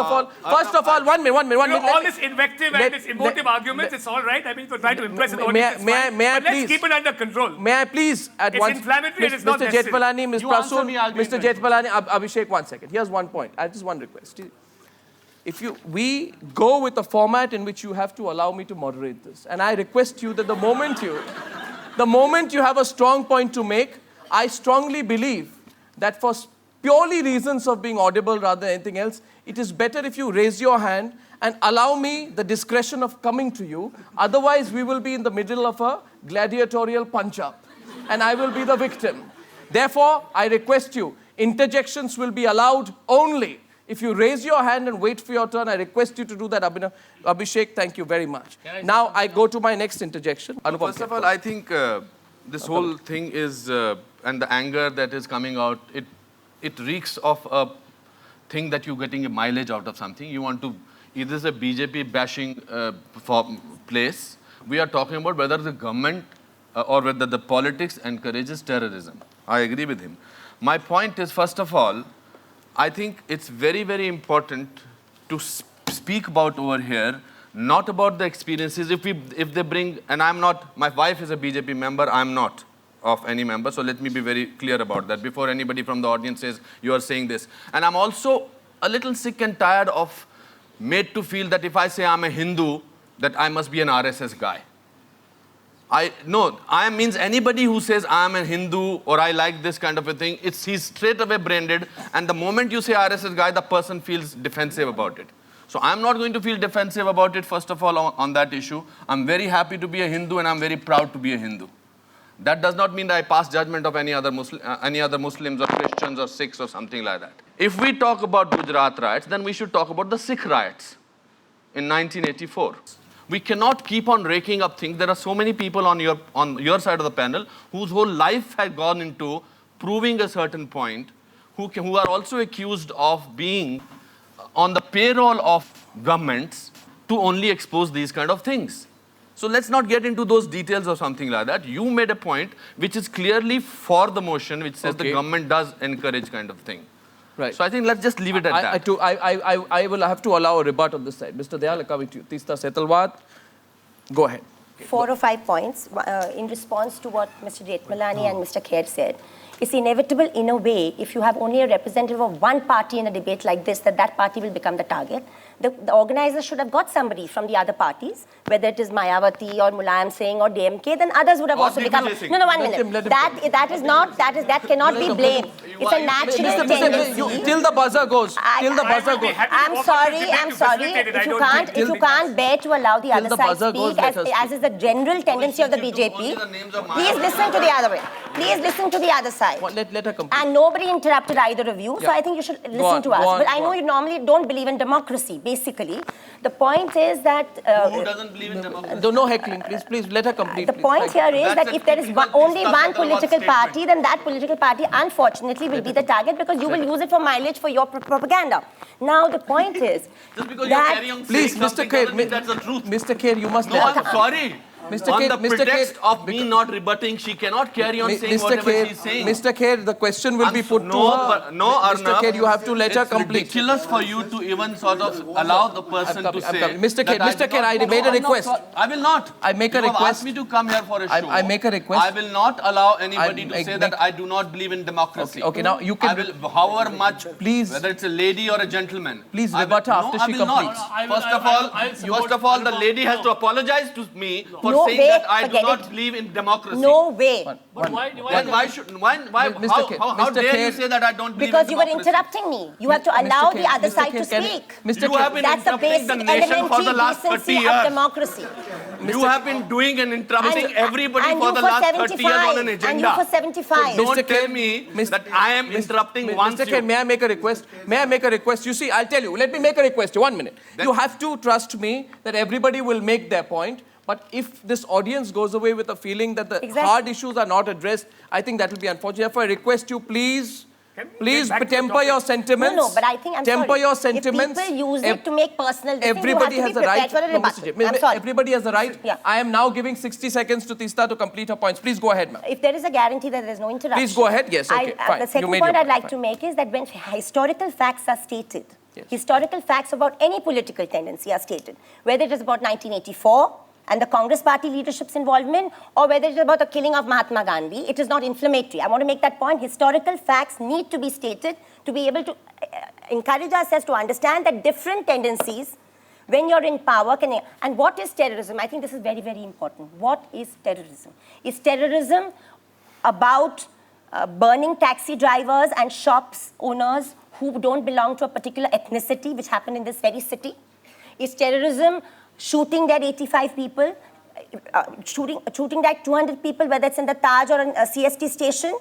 First of all, one minute. All this invective and this emotive arguments, it's all right. I mean, you're trying to impress the audience. May I but let's please keep it under control. May I please at It's once, inflammatory and it's not Mr. necessary. Jethmalani, Ms. You answer Prasoon, me, I'll be Mr. interested. Jethmalani, Abhishek, 1 second. Here's one point. I just one request. If we go with a format in which you have to allow me to moderate this, and I request you that the moment you have a strong point to make, I strongly believe that for purely reasons of being audible rather than anything else, it is better if you raise your hand and allow me the discretion of coming to you. Otherwise, we will be in the middle of a gladiatorial punch-up, and I will be the victim. Therefore, I request you, interjections will be allowed only if you raise your hand and wait for your turn. I request you to do that, Abhishek. Thank you very much. Now, I go to my next interjection. Anupam, First of all, I think this whole thing is, and the anger that is coming out, it reeks of a thing that you're getting a mileage out of something. You want to, it is a BJP bashing place. We are talking about whether the government or whether the politics encourages terrorism. I agree with him. My point is, first of all, I think it's very, very important to speak about over here, not about the experiences. If they bring, and I'm not, my wife is a BJP member, I'm not of any member, so let me be very clear about that before anybody from the audience says you are saying this. And I'm also a little sick and tired of made to feel that if I say I'm a Hindu, that I must be an RSS guy. I means anybody who says I'm a Hindu or I like this kind of a thing, he's straight away branded, and the moment you say RSS guy, the person feels defensive about it. So I'm not going to feel defensive about it, first of all, on that issue. I'm very happy to be a Hindu and I'm very proud to be a Hindu. That does not mean that I pass judgment of any other Muslims or Christians or Sikhs or something like that. If we talk about Gujarat riots, then we should talk about the Sikh riots in 1984. We cannot keep on raking up things. There are so many people on your side of the panel whose whole life had gone into proving a certain point, who are also accused of being on the payroll of governments to only expose these kind of things. So let's not get into those details or something like that. You made a point which is clearly for the motion, which says the government does encourage kind of thing. Right. So I think let's just leave it at that. I will have to allow a rebut on this side. Mr. Dayal, coming to you. Teesta Setalwad, go ahead. 4 or 5 points in response to what Mr. Jethmalani and Mr. Kher said. It's inevitable in a way, if you have only a representative of one party in a debate like this, that party will become the target. The organizers should have got somebody from the other parties, whether it is Mayawati or Mulayam Singh or DMK, then others would have also become... No, 1 minute. That cannot be blamed. It's a natural tendency. Till the buzzer goes. I'm sorry. If you can't bear to allow the other side speak, as is the general tendency of the BJP, please listen to the other way. Please listen to the other side. Let her complete. And nobody interrupted either of you, so I think you should listen to us. But I know you normally don't believe in democracy, basically. The point is that... Who doesn't believe in democracy? No heckling, please let her complete. The point here is that if there is only one political party, then that political party, unfortunately, will be the target because you will use it for mileage for your propaganda. Now, the point is... Just because you're carrying on please, Mr. Kher, that's the truth. Mr. Kher, you must let her... sorry. Mr. On Kher, the pretext of me not rebutting, she cannot carry on saying whatever she's saying. Mr. Kher, the question will be put to her. No, Mr. Kher, you have to let her complete. It's ridiculous for you to even sort of allow the person to say... Mr. Kher, I made a request. I will not. I make a request. You have asked me to come here for a show. I make a request. I will not allow anybody to say that I do not believe in democracy. Okay, now you can... I will, however much, please, whether it's a lady or a gentleman. Please rebut her after she completes. First of all, the lady has to apologize to me for saying that I do not believe in democracy. No way. But why how dare you say that I don't believe in democracy? Because you were interrupting me. You have to allow the other side to speak. You have been interrupting the nation for the last 30 years. Of democracy. You have been doing and interrupting everybody for the last 30 years on an agenda. And you for 75. So don't tell me that I am interrupting once Mr. Kher, may I make a request? You see, I'll tell you. Let me make a request. 1 minute. You have to trust me that everybody will make their point. But if this audience goes away with a feeling that the hard issues are not addressed, I think that will be unfortunate. Therefore, I request you, please temper your sentiments. No, but I think temper your sentiments. If people use it to make personal decisions, everybody has the right. Everybody has the right. Yeah. I am now giving 60 seconds to Teesta to complete her points. Please go ahead, ma'am. If there is a guarantee that there is no interruption. Please go ahead. Yes, okay, fine. The second point I'd like to make is that when historical facts are stated, Yes. Historical facts about any political tendency are stated, whether it is about 1984 and the Congress party leadership's involvement, or whether it is about the killing of Mahatma Gandhi. It is not inflammatory. I want to make that point. Historical facts need to be stated to be able to encourage ourselves to understand that different tendencies, when you're in power, can... And what is terrorism? I think this is very, very important. What is terrorism? Is terrorism about burning taxi drivers and shops owners who don't belong to a particular ethnicity, which happened in this very city? Is terrorism shooting dead 85 people, shooting dead 200 people, whether it's in the Taj or a CST station?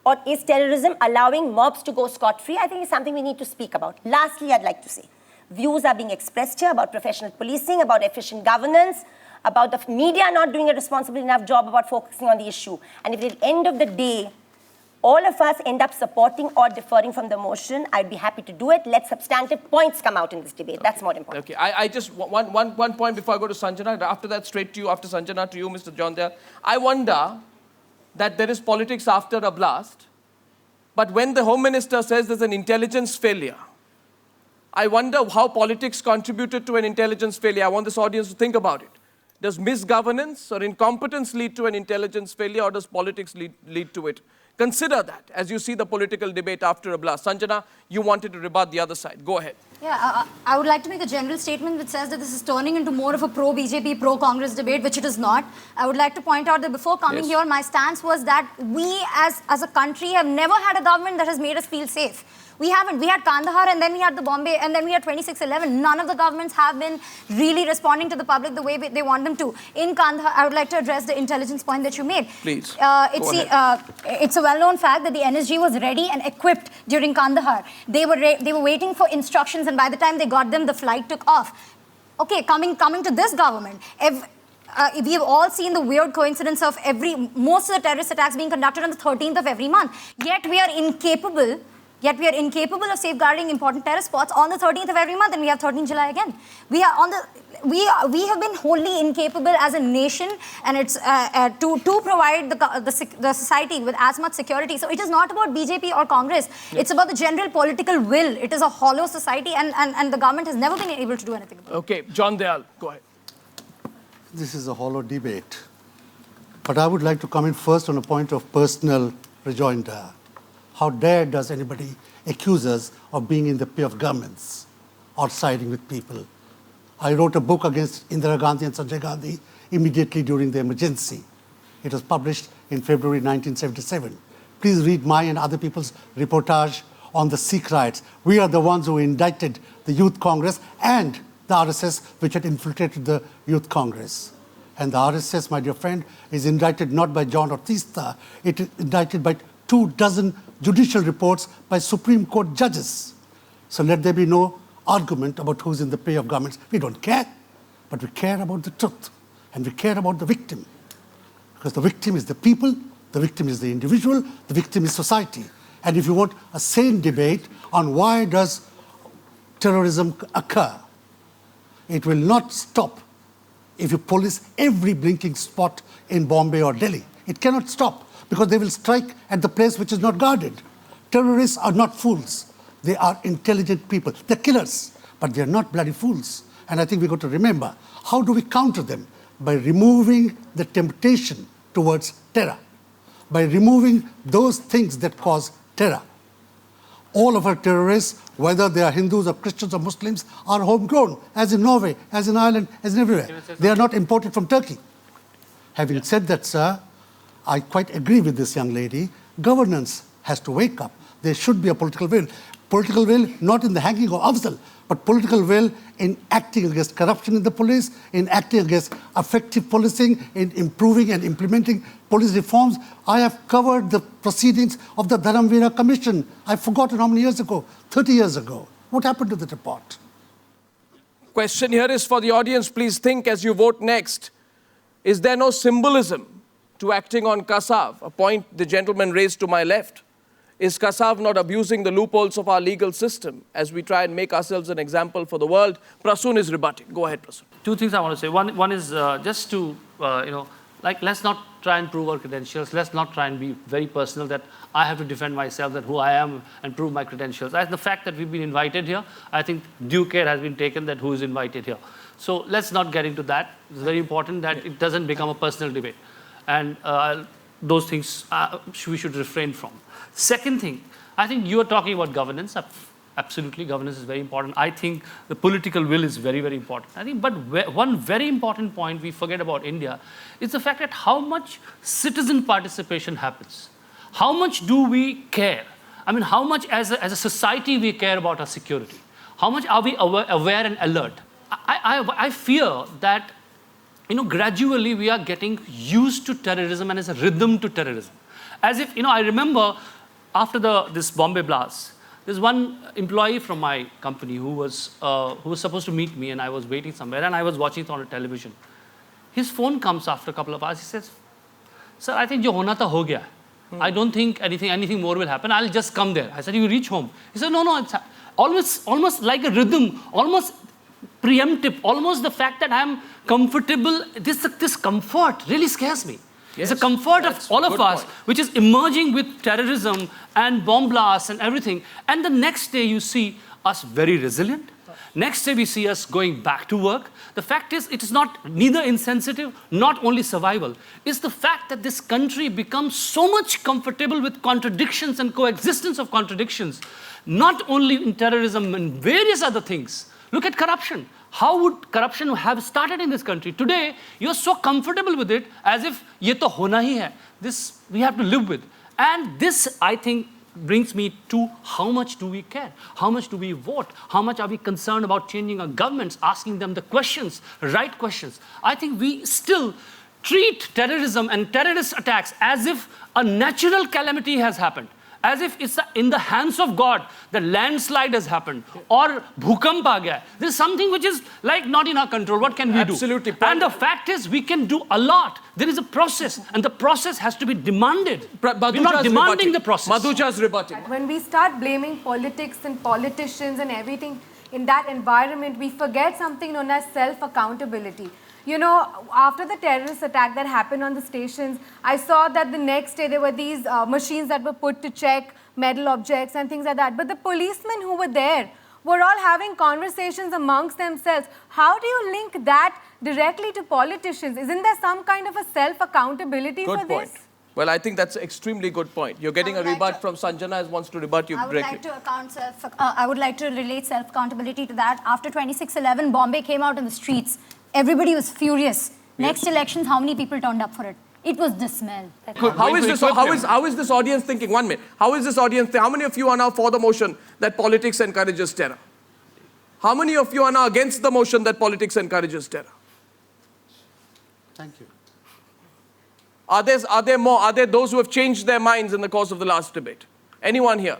Or is terrorism allowing mobs to go scot-free? I think it's something we need to speak about. Lastly, I'd like to say, views are being expressed here about professional policing, about efficient governance, about the media not doing a responsible enough job about focusing on the issue. And if at the end of the day, all of us end up supporting or deferring from the motion, I'd be happy to do it. Let substantive points come out in this debate. Okay. That's more important. Okay, I just, one point before I go to Sanjana. After that, straight to you, after Sanjana, to you, Mr. John Dayal. I wonder that there is politics after a blast, but when the Home Minister says there's an intelligence failure, I wonder how politics contributed to an intelligence failure. I want this audience to think about it. Does misgovernance or incompetence lead to an intelligence failure, or does politics lead to it? Consider that as you see the political debate after a blast. Sanjana, you wanted to rebut the other side. Go ahead. Yeah, I would like to make a general statement which says that this is turning into more of a pro-BJP, pro-Congress debate, which it is not. I would like to point out that before coming here, my stance was that we as a country have never had a government that has made us feel safe. We haven't. We had Kandahar, and then we had the Bombay, and then we had 2611. None of the governments have been really responding to the public the way they want them to. In Kandahar, I would like to address the intelligence point that you made. Please. It's a well-known fact that the NSG was ready and equipped during Kandahar. They were waiting for instructions, and by the time they got them, the flight took off. Okay, coming to this government, we have all seen the weird coincidence of most of the terrorist attacks being conducted on the 13th of every month. Yet we are incapable of safeguarding important terror spots on the 13th of every month, and we have 13th July again. We have been wholly incapable as a nation, and it's to provide the society with as much security. So it is not about BJP or Congress. Yes. It's about the general political will. It is a hollow society, and the government has never been able to do anything about it. Okay, John Dayal, go ahead. This is a hollow debate. But I would like to comment first on a point of personal rejoinder. How dare does anybody accuse us of being in the pay of governments or siding with people? I wrote a book against Indira Gandhi and Sanjay Gandhi immediately during the emergency. It was published in February 1977. Please read my and other people's reportage on the Sikh riots. We are the ones who indicted the Youth Congress and the RSS, which had infiltrated the Youth Congress. And the RSS, my dear friend, is indicted not by John Ortista. It is indicted by 24 judicial reports by Supreme Court judges. So let there be no argument about who's in the pay of governments. We don't care, but we care about the truth, and we care about the victim. Because the victim is the people, the victim is the individual, the victim is society. And if you want a sane debate on why does terrorism occur, it will not stop if you police every blinking spot in Bombay or Delhi. It cannot stop, because they will strike at the place which is not guarded. Terrorists are not fools. They are intelligent people. They're killers, but they're not bloody fools. And I think we've got to remember, how do we counter them? By removing the temptation towards terror, by removing those things that cause terror. All of our terrorists, whether they are Hindus or Christians or Muslims, are homegrown, as in Norway, as in Ireland, as in everywhere. They are not imported from Turkey. Having said that, sir, I quite agree with this young lady. Governance has to wake up. There should be a political will. Political will not in the hanging of Afzal, but political will in acting against corruption in the police, in acting against effective policing, in improving and implementing police reforms. I have covered the proceedings of the Dharamvira Commission. I've forgotten how many years ago, 30 years ago. What happened to the report? Question here is for the audience. Please think as you vote next. Is there no symbolism to acting on Kasav, a point the gentleman raised to my left? Is Kasav not abusing the loopholes of our legal system as we try and make ourselves an example for the world? Prasoon is rebutting. Go ahead, Prasoon. Two things I want to say. One is just to, Like, let's not try and prove our credentials. Let's not try and be very personal that I have to defend myself, that who I am, and prove my credentials. The fact that we've been invited here, I think due care has been taken that who is invited here. So let's not get into that. It's very important that it doesn't become a personal debate. And those things we should refrain from. Second thing, I think you are talking about governance. Absolutely, governance is very important. I think the political will is very, very important. I think, but one very important point we forget about India is the fact that how much citizen participation happens. How much do we care? I mean, how much as a society we care about our security? How much are we aware and alert? I fear that, gradually we are getting used to terrorism and as a rhythm to terrorism. As if, I remember after this Bombay blast, there's one employee from my company who was supposed to meet me, and I was waiting somewhere, and I was watching it on a television. His phone comes after a couple of hours. He says, "Sir, I think jo hona tha ho gaya. I don't think anything more will happen. I'll just come there." I said, "You reach home." He said, "No, it's almost like a rhythm, almost preemptive, almost the fact that I'm comfortable. This comfort really scares me." Yes, it's a comfort of all of us, which is emerging with terrorism and bomb blasts and everything. And the next day you see us very resilient. Next day we see us going back to work. The fact is, it is neither insensitive, not only survival. It's the fact that this country becomes so much comfortable with contradictions and coexistence of contradictions, not only in terrorism and various other things. Look at corruption. How would corruption have started in this country? Today, you're so comfortable with it as if ye to hona hi hai. This we have to live with. And this, I think, brings me to how much do we care? How much do we vote? How much are we concerned about changing our governments, asking them the questions, right questions? I think we still treat terrorism and terrorist attacks as if a natural calamity has happened. As if it's in the hands of God, the landslide has happened, or bhukamp aa gaya. There's something which is like not in our control. What can we do? Absolutely. And the fact is, we can do a lot. There is a process, and the process has to be demanded. We're not demanding the process. Madhuja's rebutting. When we start blaming politics and politicians and everything in that environment, we forget something known as self-accountability. After the terrorist attack that happened on the stations, I saw that the next day there were these machines that were put to check metal objects and things like that. But the policemen who were there were all having conversations amongst themselves. How do you link that directly to politicians? Isn't there some kind of a self-accountability for this? Good point. Well, I think that's an extremely good point. You're getting a rebut from Sanjana, wants to rebut you directly. I would like to relate self-accountability to that. After 26/11, Bombay came out in the streets. Everybody was furious. Next elections, how many people turned up for it? It was dismal. How is this audience thinking? 1 minute. How is this audience How many of you are now for the motion that politics encourages terror? How many of you are now against the motion that politics encourages terror? Thank you. Are there more? Are there those who have changed their minds in the course of the last debate? Anyone here?